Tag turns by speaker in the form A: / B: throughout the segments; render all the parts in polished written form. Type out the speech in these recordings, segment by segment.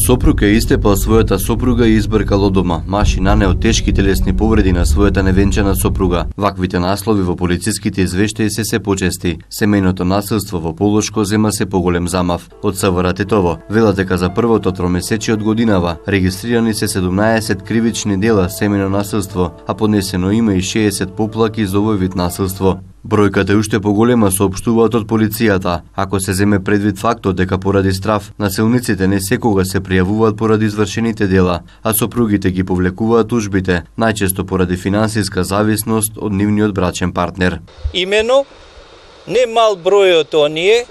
A: Сопруг е истепал својата сопруга и избркал од дома. Маж и нанео тешки телесни повреди на својата невенчана сопруга. Ваквите наслови во полициските извештаи се почести. Семејното насилство во Полошко зема се поголем замав. Од СВР Тетово велат дека за првото тромесечие од годинава регистрирани се 17 кривични дела семејно насилство, а поднесено има и 60 поплаки за овој вид насилство. Бројката е уште поголема, соопштуваат од полицијата, ако се земе предвид фактот дека поради страв насилниците не секогаш се пријавуваат поради извршените дела, а сопругите ги повлекуваат тужбите, најчесто поради финансиска зависност од нивниот брачен партнер.
B: Имено, не мал број од оние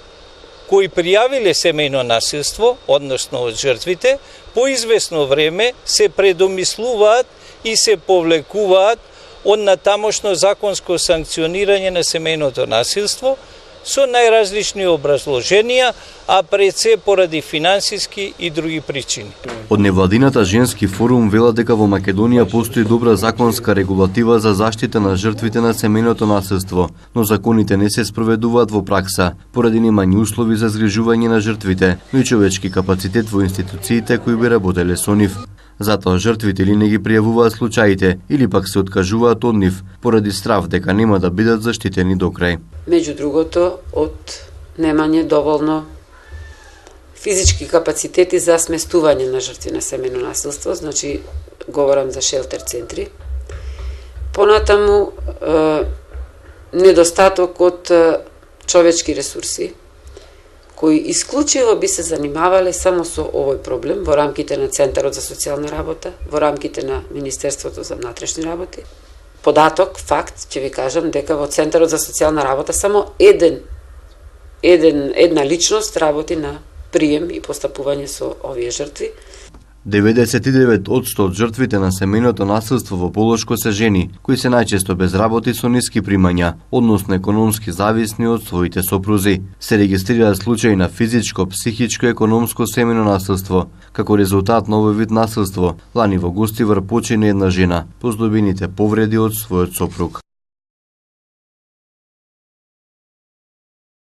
B: кои пријавиле семејно насилство, односно од жртвите, по известно време се предомислуваат и се повлекуваат од натамошно законско санкционирање на семејното насилство со најразлични образложенија, а пред се поради финансиски и други причини.
A: Од невладината Женски форум велат дека во Македонија постои добра законска регулатива за заштита на жртвите на семејното насилство, но законите не се спроведуваат во пракса, поради немање услови за згрижување на жртвите, но и човечки капацитет во институциите кои би работеле со нив. Затоа жртвите или не ги пријавуваат случаите, или пак се откажуваат од нив, поради страв дека нема да бидат заштитени до крај.
C: Меѓу другото, од немање доволно физички капацитети за сместување на жртви на семејно насилство, значи говорам за шелтер центри. Понатаму недостаток од човечки ресурси, кои исклучиво би се занимавале само со овој проблем во рамките на Центарот за социјална работа, во рамките на Министерството за внатрешни работи. Податок, факт, ќе ви кажам дека во Центарот за социјална работа само една личност работи на прием и постапување со овие жртви.
A: 99% од жртвите на семејното насилство во Полошко се жени, кои се најчесто без работи со ниски примања, односно економски зависни од своите сопрузи. Се регистрираат случаи на физичко, психичко и економско семејно насилство. Како резултат на овој вид насилство, лани во Гостивар почина една жена по здобените повреди од својот сопруг.